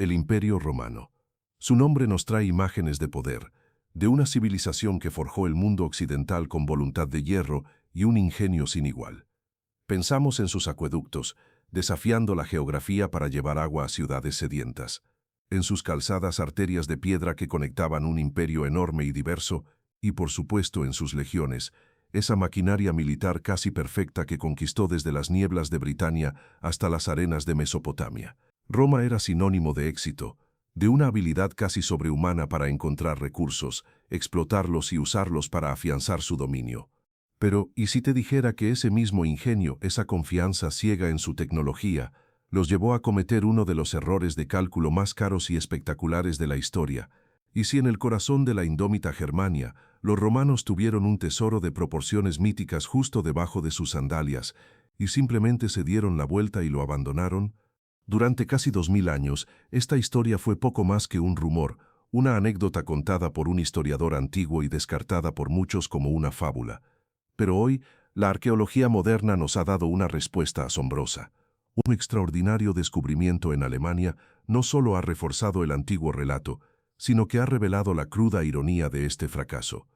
El Imperio Romano. Su nombre nos trae imágenes de poder, de una civilización que forjó el mundo occidental con voluntad de hierro y un ingenio sin igual. Pensamos en sus acueductos, desafiando la geografía para llevar agua a ciudades sedientas, en sus calzadas arterias de piedra que conectaban un imperio enorme y diverso, y por supuesto en sus legiones, esa maquinaria militar casi perfecta que conquistó desde las nieblas de Britania hasta las arenas de Mesopotamia. Roma era sinónimo de éxito, de una habilidad casi sobrehumana para encontrar recursos, explotarlos y usarlos para afianzar su dominio. Pero, ¿y si te dijera que ese mismo ingenio, esa confianza ciega en su tecnología, los llevó a cometer uno de los errores de cálculo más caros y espectaculares de la historia? ¿Y si en el corazón de la indómita Germania, los romanos tuvieron un tesoro de proporciones míticas justo debajo de sus sandalias, y simplemente se dieron la vuelta y lo abandonaron? Durante casi 2000 años, esta historia fue poco más que un rumor, una anécdota contada por un historiador antiguo y descartada por muchos como una fábula. Pero hoy, la arqueología moderna nos ha dado una respuesta asombrosa. Un extraordinario descubrimiento en Alemania no solo ha reforzado el antiguo relato, sino que ha revelado la cruda ironía de este fracaso.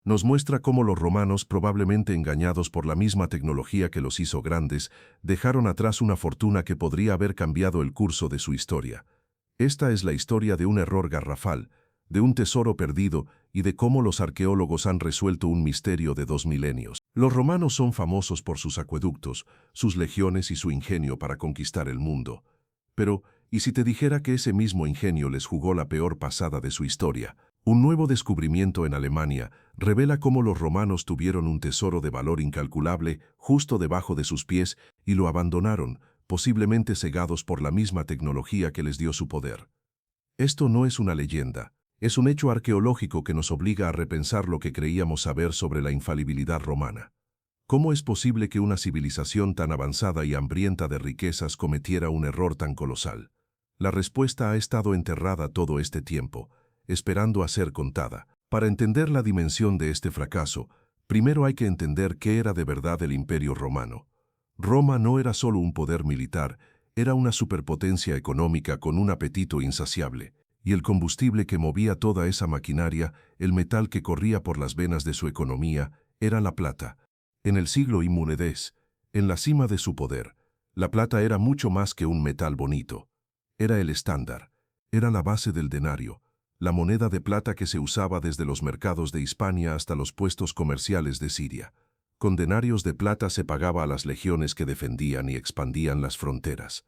Nos muestra cómo los romanos, probablemente engañados por la misma tecnología que los hizo grandes, dejaron atrás una fortuna que podría haber cambiado el curso de su historia. Esta es la historia de un error garrafal, de un tesoro perdido y de cómo los arqueólogos han resuelto un misterio de 2 milenios. Los romanos son famosos por sus acueductos, sus legiones y su ingenio para conquistar el mundo. Pero, ¿y si te dijera que ese mismo ingenio les jugó la peor pasada de su historia? Un nuevo descubrimiento en Alemania revela cómo los romanos tuvieron un tesoro de valor incalculable justo debajo de sus pies y lo abandonaron, posiblemente cegados por la misma tecnología que les dio su poder. Esto no es una leyenda, es un hecho arqueológico que nos obliga a repensar lo que creíamos saber sobre la infalibilidad romana. ¿Cómo es posible que una civilización tan avanzada y hambrienta de riquezas cometiera un error tan colosal? La respuesta ha estado enterrada todo este tiempo, esperando a ser contada. Para entender la dimensión de este fracaso, primero hay que entender qué era de verdad el Imperio Romano. Roma no era solo un poder militar, era una superpotencia económica con un apetito insaciable, y el combustible que movía toda esa maquinaria, el metal que corría por las venas de su economía, era la plata. En el siglo Himúnides, en la cima de su poder, la plata era mucho más que un metal bonito. Era el estándar, era la base del denario, la moneda de plata que se usaba desde los mercados de Hispania hasta los puestos comerciales de Siria. Con denarios de plata se pagaba a las legiones que defendían y expandían las fronteras.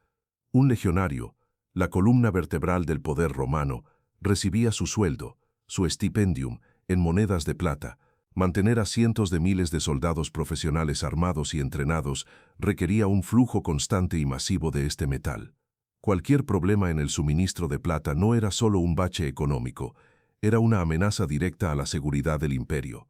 Un legionario, la columna vertebral del poder romano, recibía su sueldo, su stipendium, en monedas de plata. Mantener a cientos de miles de soldados profesionales armados y entrenados requería un flujo constante y masivo de este metal. Cualquier problema en el suministro de plata no era solo un bache económico, era una amenaza directa a la seguridad del imperio.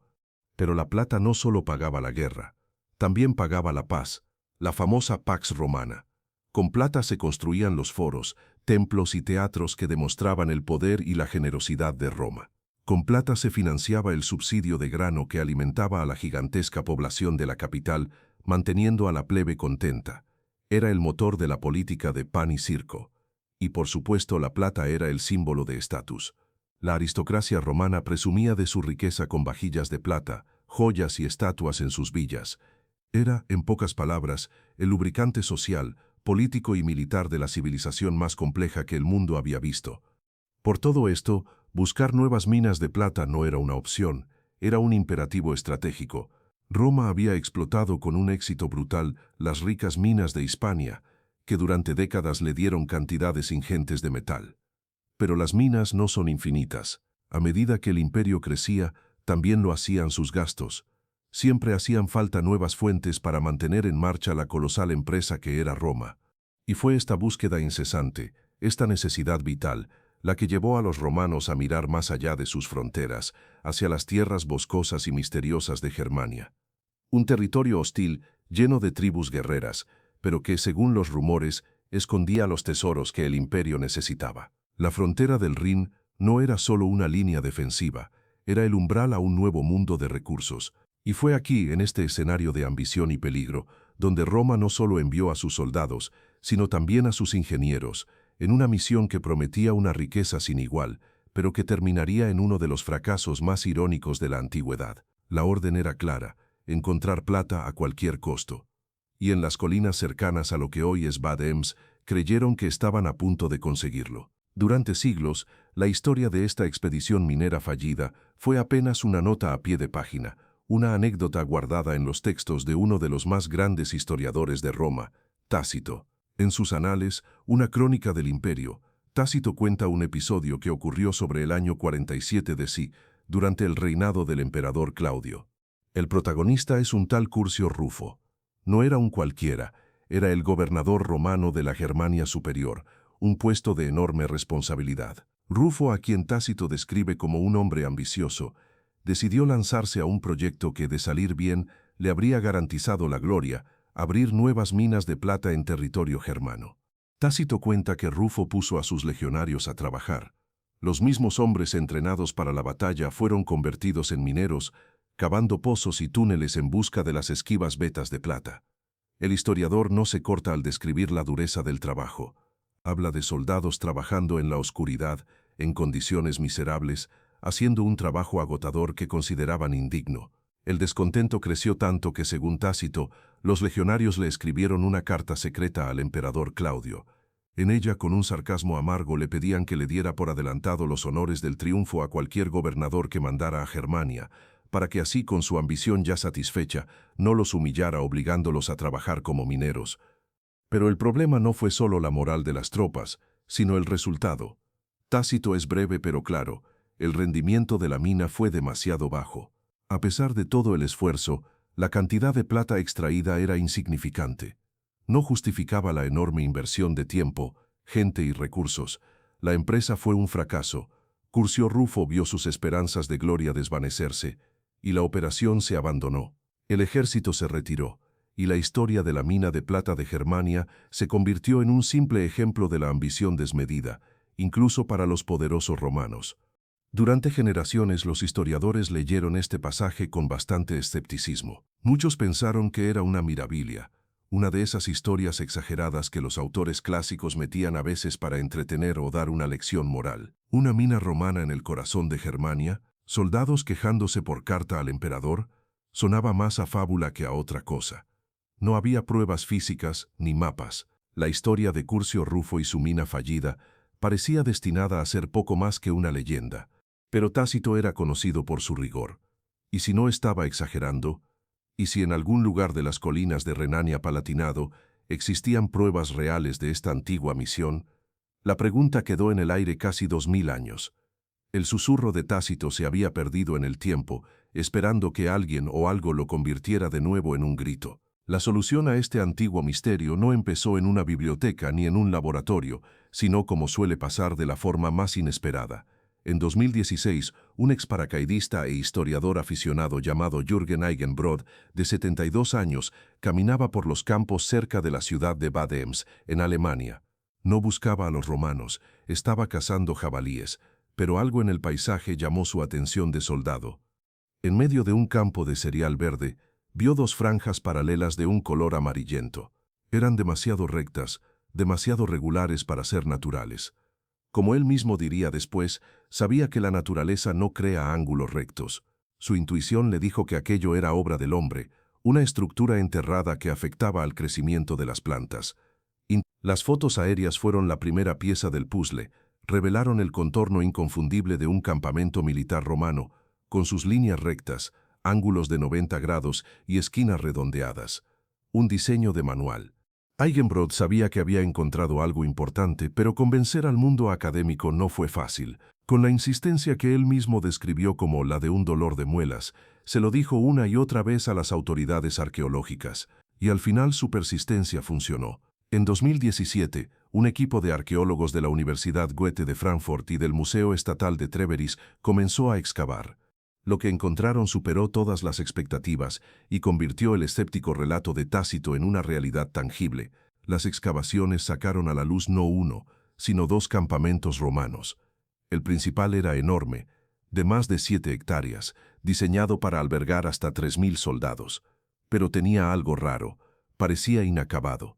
Pero la plata no solo pagaba la guerra, también pagaba la paz, la famosa Pax Romana. Con plata se construían los foros, templos y teatros que demostraban el poder y la generosidad de Roma. Con plata se financiaba el subsidio de grano que alimentaba a la gigantesca población de la capital, manteniendo a la plebe contenta. Era el motor de la política de pan y circo. Y por supuesto la plata era el símbolo de estatus. La aristocracia romana presumía de su riqueza con vajillas de plata, joyas y estatuas en sus villas. Era, en pocas palabras, el lubricante social, político y militar de la civilización más compleja que el mundo había visto. Por todo esto, buscar nuevas minas de plata no era una opción, era un imperativo estratégico. Roma había explotado con un éxito brutal las ricas minas de Hispania, que durante décadas le dieron cantidades ingentes de metal. Pero las minas no son infinitas. A medida que el imperio crecía, también lo hacían sus gastos. Siempre hacían falta nuevas fuentes para mantener en marcha la colosal empresa que era Roma. Y fue esta búsqueda incesante, esta necesidad vital, la que llevó a los romanos a mirar más allá de sus fronteras, hacia las tierras boscosas y misteriosas de Germania. Un territorio hostil, lleno de tribus guerreras, pero que, según los rumores, escondía los tesoros que el imperio necesitaba. La frontera del Rin no era solo una línea defensiva, era el umbral a un nuevo mundo de recursos. Y fue aquí, en este escenario de ambición y peligro, donde Roma no solo envió a sus soldados, sino también a sus ingenieros, en una misión que prometía una riqueza sin igual, pero que terminaría en uno de los fracasos más irónicos de la antigüedad. La orden era clara: encontrar plata a cualquier costo. Y en las colinas cercanas a lo que hoy es Bad Ems, creyeron que estaban a punto de conseguirlo. Durante siglos, la historia de esta expedición minera fallida fue apenas una nota a pie de página, una anécdota guardada en los textos de uno de los más grandes historiadores de Roma, Tácito. En sus anales, una crónica del imperio, Tácito cuenta un episodio que ocurrió sobre el año 47 de sí, durante el reinado del emperador Claudio. El protagonista es un tal Curcio Rufo. No era un cualquiera, era el gobernador romano de la Germania Superior, un puesto de enorme responsabilidad. Rufo, a quien Tácito describe como un hombre ambicioso, decidió lanzarse a un proyecto que, de salir bien, le habría garantizado la gloria: abrir nuevas minas de plata en territorio germano. Tácito cuenta que Rufo puso a sus legionarios a trabajar. Los mismos hombres entrenados para la batalla fueron convertidos en mineros, cavando pozos y túneles en busca de las esquivas vetas de plata. El historiador no se corta al describir la dureza del trabajo. Habla de soldados trabajando en la oscuridad, en condiciones miserables, haciendo un trabajo agotador que consideraban indigno. El descontento creció tanto que, según Tácito, los legionarios le escribieron una carta secreta al emperador Claudio. En ella, con un sarcasmo amargo, le pedían que le diera por adelantado los honores del triunfo a cualquier gobernador que mandara a Germania, para que así, con su ambición ya satisfecha, no los humillara obligándolos a trabajar como mineros. Pero el problema no fue solo la moral de las tropas, sino el resultado. Tácito es breve pero claro: el rendimiento de la mina fue demasiado bajo. A pesar de todo el esfuerzo, la cantidad de plata extraída era insignificante. No justificaba la enorme inversión de tiempo, gente y recursos. La empresa fue un fracaso. Curcio Rufo vio sus esperanzas de gloria desvanecerse, y la operación se abandonó. El ejército se retiró, y la historia de la mina de plata de Germania se convirtió en un simple ejemplo de la ambición desmedida, incluso para los poderosos romanos. Durante generaciones los historiadores leyeron este pasaje con bastante escepticismo. Muchos pensaron que era una mirabilia, una de esas historias exageradas que los autores clásicos metían a veces para entretener o dar una lección moral. Una mina romana en el corazón de Germania, soldados quejándose por carta al emperador, sonaba más a fábula que a otra cosa. No había pruebas físicas ni mapas. La historia de Curcio Rufo y su mina fallida parecía destinada a ser poco más que una leyenda. Pero Tácito era conocido por su rigor. Y si no estaba exagerando, y si en algún lugar de las colinas de Renania-Palatinado existían pruebas reales de esta antigua misión, la pregunta quedó en el aire casi 2000 años. El susurro de Tácito se había perdido en el tiempo, esperando que alguien o algo lo convirtiera de nuevo en un grito. La solución a este antiguo misterio no empezó en una biblioteca ni en un laboratorio, sino, como suele pasar, de la forma más inesperada. En 2016, un exparacaidista e historiador aficionado llamado Jürgen Eigenbrod, de 72 años, caminaba por los campos cerca de la ciudad de Bad Ems, en Alemania. No buscaba a los romanos, estaba cazando jabalíes, pero algo en el paisaje llamó su atención de soldado. En medio de un campo de cereal verde, vio dos franjas paralelas de un color amarillento. Eran demasiado rectas, demasiado regulares para ser naturales. Como él mismo diría después, sabía que la naturaleza no crea ángulos rectos. Su intuición le dijo que aquello era obra del hombre, una estructura enterrada que afectaba al crecimiento de las plantas. Las fotos aéreas fueron la primera pieza del puzzle. Revelaron el contorno inconfundible de un campamento militar romano, con sus líneas rectas, ángulos de 90 grados y esquinas redondeadas. Un diseño de manual. Eigenbrod sabía que había encontrado algo importante, pero convencer al mundo académico no fue fácil. Con la insistencia que él mismo describió como la de un dolor de muelas, se lo dijo una y otra vez a las autoridades arqueológicas, y al final su persistencia funcionó. En 2017, un equipo de arqueólogos de la Universidad Goethe de Frankfurt y del Museo Estatal de Treveris comenzó a excavar. Lo que encontraron superó todas las expectativas y convirtió el escéptico relato de Tácito en una realidad tangible. Las excavaciones sacaron a la luz no uno, sino dos campamentos romanos. El principal era enorme, de más de 7 hectáreas, diseñado para albergar hasta 3000 soldados. Pero tenía algo raro, parecía inacabado.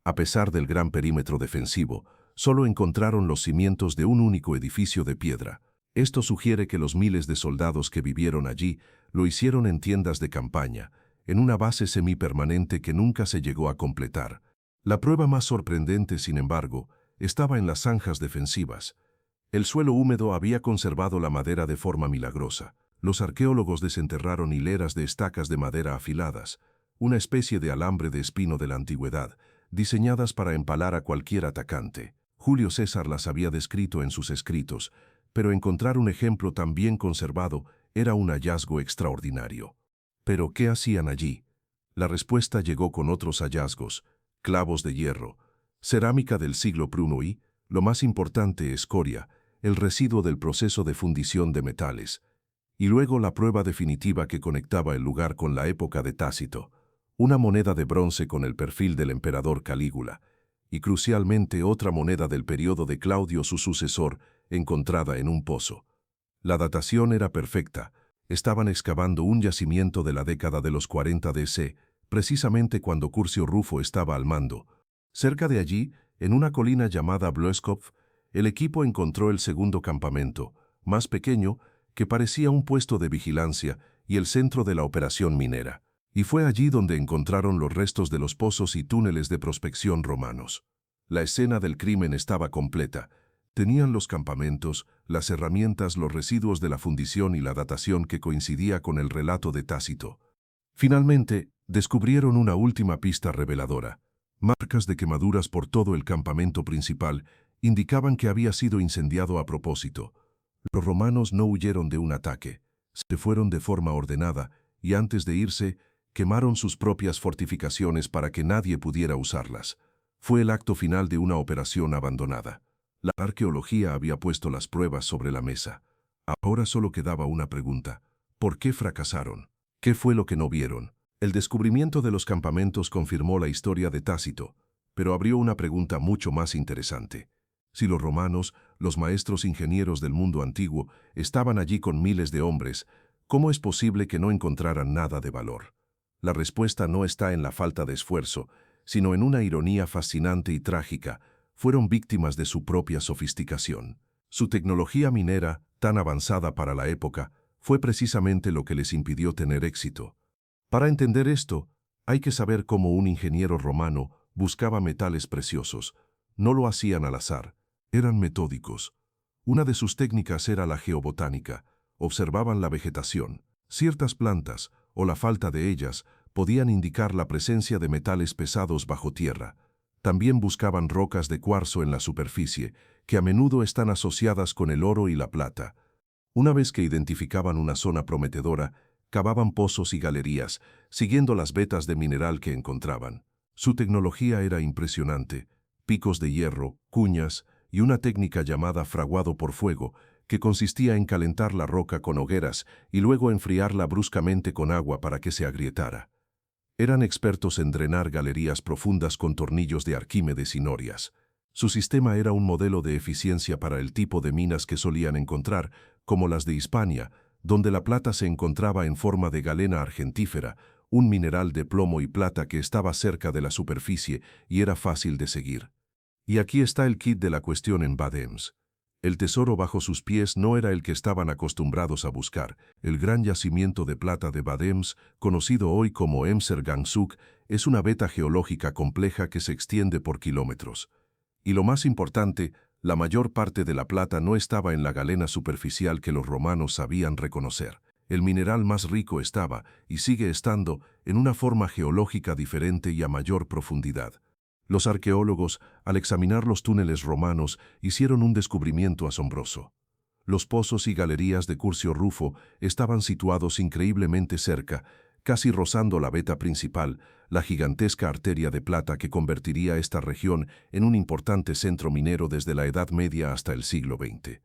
A pesar del gran perímetro defensivo, solo encontraron los cimientos de un único edificio de piedra. Esto sugiere que los miles de soldados que vivieron allí lo hicieron en tiendas de campaña, en una base semipermanente que nunca se llegó a completar. La prueba más sorprendente, sin embargo, estaba en las zanjas defensivas. El suelo húmedo había conservado la madera de forma milagrosa. Los arqueólogos desenterraron hileras de estacas de madera afiladas, una especie de alambre de espino de la antigüedad, diseñadas para empalar a cualquier atacante. Julio César las había descrito en sus escritos, pero encontrar un ejemplo tan bien conservado era un hallazgo extraordinario. ¿Pero qué hacían allí? La respuesta llegó con otros hallazgos: clavos de hierro, cerámica del siglo I, y, lo más importante, escoria, el residuo del proceso de fundición de metales. Y luego la prueba definitiva que conectaba el lugar con la época de Tácito, una moneda de bronce con el perfil del emperador Calígula, y crucialmente otra moneda del periodo de Claudio, su sucesor, encontrada en un pozo. La datación era perfecta. Estaban excavando un yacimiento de la década de los 40 DC, precisamente cuando Curcio Rufo estaba al mando. Cerca de allí, en una colina llamada Bloeskopf, el equipo encontró el segundo campamento, más pequeño, que parecía un puesto de vigilancia y el centro de la operación minera. Y fue allí donde encontraron los restos de los pozos y túneles de prospección romanos. La escena del crimen estaba completa. Tenían los campamentos, las herramientas, los residuos de la fundición y la datación que coincidía con el relato de Tácito. Finalmente, descubrieron una última pista reveladora. Marcas de quemaduras por todo el campamento principal indicaban que había sido incendiado a propósito. Los romanos no huyeron de un ataque. Se fueron de forma ordenada y antes de irse, quemaron sus propias fortificaciones para que nadie pudiera usarlas. Fue el acto final de una operación abandonada. La arqueología había puesto las pruebas sobre la mesa. Ahora solo quedaba una pregunta: ¿por qué fracasaron? ¿Qué fue lo que no vieron? El descubrimiento de los campamentos confirmó la historia de Tácito, pero abrió una pregunta mucho más interesante. Si los romanos, los maestros ingenieros del mundo antiguo, estaban allí con miles de hombres, ¿cómo es posible que no encontraran nada de valor? La respuesta no está en la falta de esfuerzo, sino en una ironía fascinante y trágica. Fueron víctimas de su propia sofisticación. Su tecnología minera, tan avanzada para la época, fue precisamente lo que les impidió tener éxito. Para entender esto, hay que saber cómo un ingeniero romano buscaba metales preciosos. No lo hacían al azar, eran metódicos. Una de sus técnicas era la geobotánica. Observaban la vegetación. Ciertas plantas, o la falta de ellas, podían indicar la presencia de metales pesados bajo tierra. También buscaban rocas de cuarzo en la superficie, que a menudo están asociadas con el oro y la plata. Una vez que identificaban una zona prometedora, cavaban pozos y galerías, siguiendo las vetas de mineral que encontraban. Su tecnología era impresionante: picos de hierro, cuñas y una técnica llamada fraguado por fuego, que consistía en calentar la roca con hogueras y luego enfriarla bruscamente con agua para que se agrietara. Eran expertos en drenar galerías profundas con tornillos de Arquímedes y norias. Su sistema era un modelo de eficiencia para el tipo de minas que solían encontrar, como las de Hispania, donde la plata se encontraba en forma de galena argentífera, un mineral de plomo y plata que estaba cerca de la superficie y era fácil de seguir. Y aquí está el kit de la cuestión en Bad Ems. El tesoro bajo sus pies no era el que estaban acostumbrados a buscar. El gran yacimiento de plata de Bad Ems, conocido hoy como Emser Gangsuk, es una veta geológica compleja que se extiende por kilómetros. Y lo más importante, la mayor parte de la plata no estaba en la galena superficial que los romanos sabían reconocer. El mineral más rico estaba, y sigue estando, en una forma geológica diferente y a mayor profundidad. Los arqueólogos, al examinar los túneles romanos, hicieron un descubrimiento asombroso. Los pozos y galerías de Curcio Rufo estaban situados increíblemente cerca, casi rozando la veta principal, la gigantesca arteria de plata que convertiría esta región en un importante centro minero desde la Edad Media hasta el siglo XX.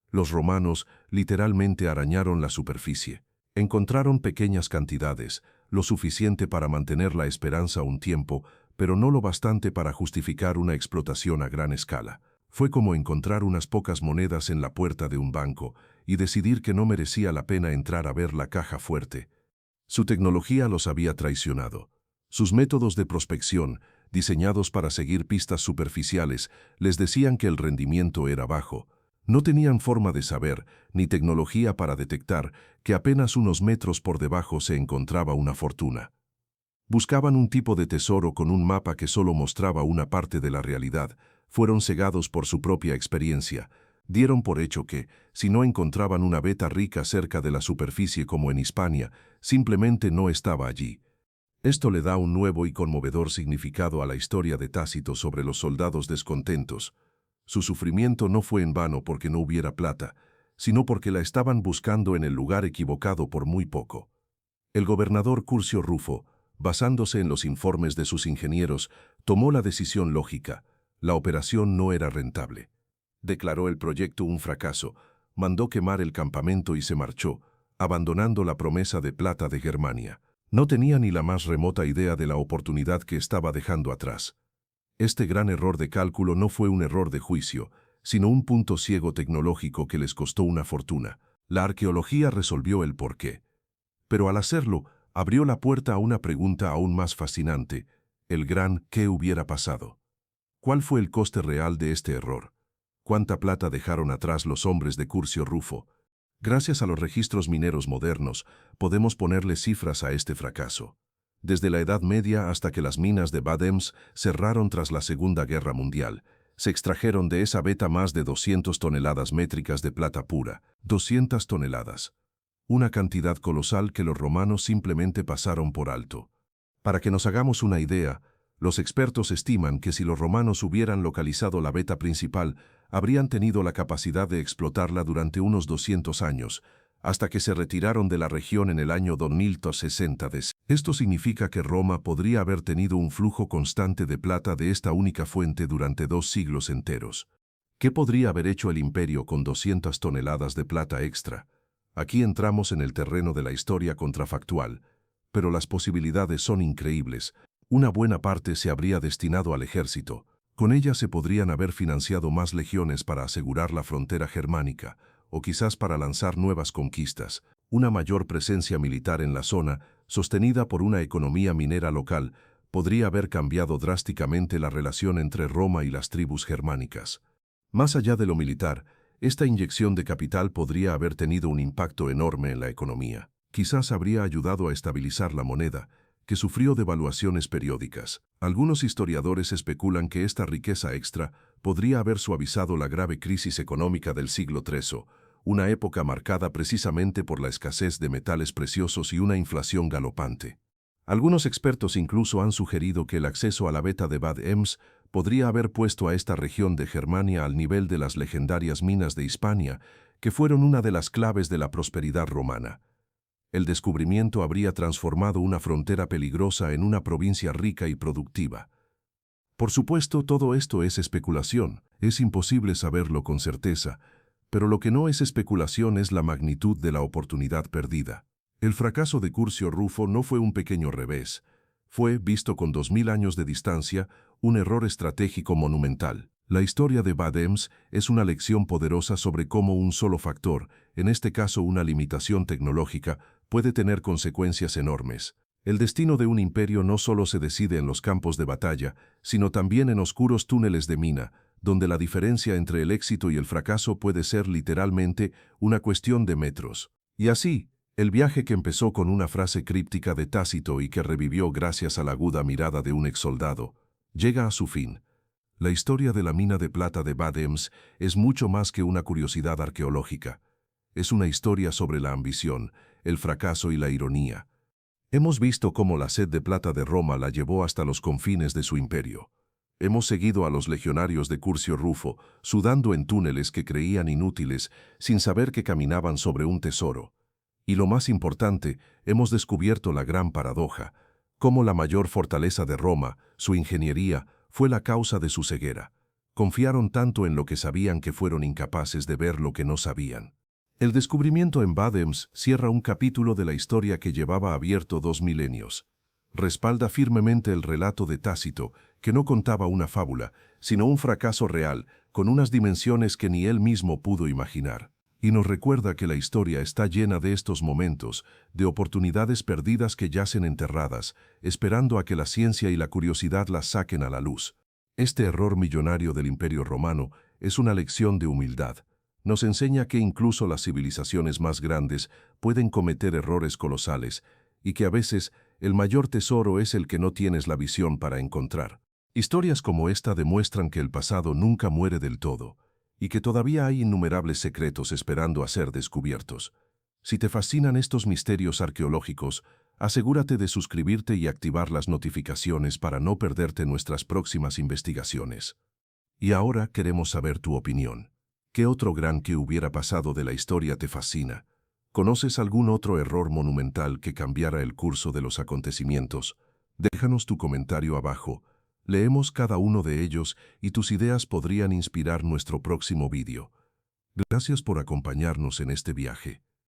Los romanos literalmente arañaron la superficie. Encontraron pequeñas cantidades, lo suficiente para mantener la esperanza un tiempo, pero no lo bastante para justificar una explotación a gran escala. Fue como encontrar unas pocas monedas en la puerta de un banco y decidir que no merecía la pena entrar a ver la caja fuerte. Su tecnología los había traicionado. Sus métodos de prospección, diseñados para seguir pistas superficiales, les decían que el rendimiento era bajo. No tenían forma de saber, ni tecnología para detectar, que apenas unos metros por debajo se encontraba una fortuna. Buscaban un tipo de tesoro con un mapa que solo mostraba una parte de la realidad. Fueron cegados por su propia experiencia. Dieron por hecho que, si no encontraban una veta rica cerca de la superficie como en Hispania, simplemente no estaba allí. Esto le da un nuevo y conmovedor significado a la historia de Tácito sobre los soldados descontentos. Su sufrimiento no fue en vano porque no hubiera plata, sino porque la estaban buscando en el lugar equivocado por muy poco. El gobernador Curcio Rufo, basándose en los informes de sus ingenieros, tomó la decisión lógica. La operación no era rentable. Declaró el proyecto un fracaso, mandó quemar el campamento y se marchó, abandonando la promesa de plata de Germania. No tenía ni la más remota idea de la oportunidad que estaba dejando atrás. Este gran error de cálculo no fue un error de juicio, sino un punto ciego tecnológico que les costó una fortuna. La arqueología resolvió el porqué. Pero al hacerlo, abrió la puerta a una pregunta aún más fascinante: el gran ¿qué hubiera pasado? ¿Cuál fue el coste real de este error? ¿Cuánta plata dejaron atrás los hombres de Curcio Rufo? Gracias a los registros mineros modernos, podemos ponerle cifras a este fracaso. Desde la Edad Media hasta que las minas de Bad Ems cerraron tras la Segunda Guerra Mundial, se extrajeron de esa veta más de 200 toneladas métricas de plata pura. 200 toneladas. Una cantidad colosal que los romanos simplemente pasaron por alto. Para que nos hagamos una idea, los expertos estiman que si los romanos hubieran localizado la veta principal, habrían tenido la capacidad de explotarla durante unos 200 años, hasta que se retiraron de la región en el año 2060 DC. Esto significa que Roma podría haber tenido un flujo constante de plata de esta única fuente durante 2 siglos enteros. ¿Qué podría haber hecho el imperio con 200 toneladas de plata extra? Aquí entramos en el terreno de la historia contrafactual, pero las posibilidades son increíbles. Una buena parte se habría destinado al ejército. Con ella se podrían haber financiado más legiones para asegurar la frontera germánica, o quizás para lanzar nuevas conquistas. Una mayor presencia militar en la zona, sostenida por una economía minera local, podría haber cambiado drásticamente la relación entre Roma y las tribus germánicas. Más allá de lo militar, esta inyección de capital podría haber tenido un impacto enorme en la economía. Quizás habría ayudado a estabilizar la moneda, que sufrió devaluaciones periódicas. Algunos historiadores especulan que esta riqueza extra podría haber suavizado la grave crisis económica del siglo III, una época marcada precisamente por la escasez de metales preciosos y una inflación galopante. Algunos expertos incluso han sugerido que el acceso a la veta de Bad Ems podría haber puesto a esta región de Germania al nivel de las legendarias minas de Hispania, que fueron una de las claves de la prosperidad romana. El descubrimiento habría transformado una frontera peligrosa en una provincia rica y productiva. Por supuesto, todo esto es especulación, es imposible saberlo con certeza, pero lo que no es especulación es la magnitud de la oportunidad perdida. El fracaso de Curcio Rufo no fue un pequeño revés, fue, visto con 2000 años de distancia, un error estratégico monumental. La historia de Bad Ems es una lección poderosa sobre cómo un solo factor, en este caso una limitación tecnológica, puede tener consecuencias enormes. El destino de un imperio no solo se decide en los campos de batalla, sino también en oscuros túneles de mina, donde la diferencia entre el éxito y el fracaso puede ser literalmente una cuestión de metros. Y así, el viaje que empezó con una frase críptica de Tácito y que revivió gracias a la aguda mirada de un exsoldado, llega a su fin. La historia de la mina de plata de Bad Ems es mucho más que una curiosidad arqueológica. Es una historia sobre la ambición, el fracaso y la ironía. Hemos visto cómo la sed de plata de Roma la llevó hasta los confines de su imperio. Hemos seguido a los legionarios de Curcio Rufo, sudando en túneles que creían inútiles, sin saber que caminaban sobre un tesoro. Y lo más importante, hemos descubierto la gran paradoja, cómo la mayor fortaleza de Roma, su ingeniería, fue la causa de su ceguera. Confiaron tanto en lo que sabían que fueron incapaces de ver lo que no sabían. El descubrimiento en Bad Ems cierra un capítulo de la historia que llevaba abierto 2 milenios. Respalda firmemente el relato de Tácito, que no contaba una fábula, sino un fracaso real, con unas dimensiones que ni él mismo pudo imaginar. Y nos recuerda que la historia está llena de estos momentos, de oportunidades perdidas que yacen enterradas, esperando a que la ciencia y la curiosidad las saquen a la luz. Este error millonario del Imperio Romano es una lección de humildad. Nos enseña que incluso las civilizaciones más grandes pueden cometer errores colosales y que a veces el mayor tesoro es el que no tienes la visión para encontrar. Historias como esta demuestran que el pasado nunca muere del todo y que todavía hay innumerables secretos esperando a ser descubiertos. Si te fascinan estos misterios arqueológicos, asegúrate de suscribirte y activar las notificaciones para no perderte nuestras próximas investigaciones. Y ahora queremos saber tu opinión. ¿Qué otro gran que hubiera pasado de la historia te fascina? ¿Conoces algún otro error monumental que cambiara el curso de los acontecimientos? Déjanos tu comentario abajo. Leemos cada uno de ellos y tus ideas podrían inspirar nuestro próximo vídeo. Gracias por acompañarnos en este viaje.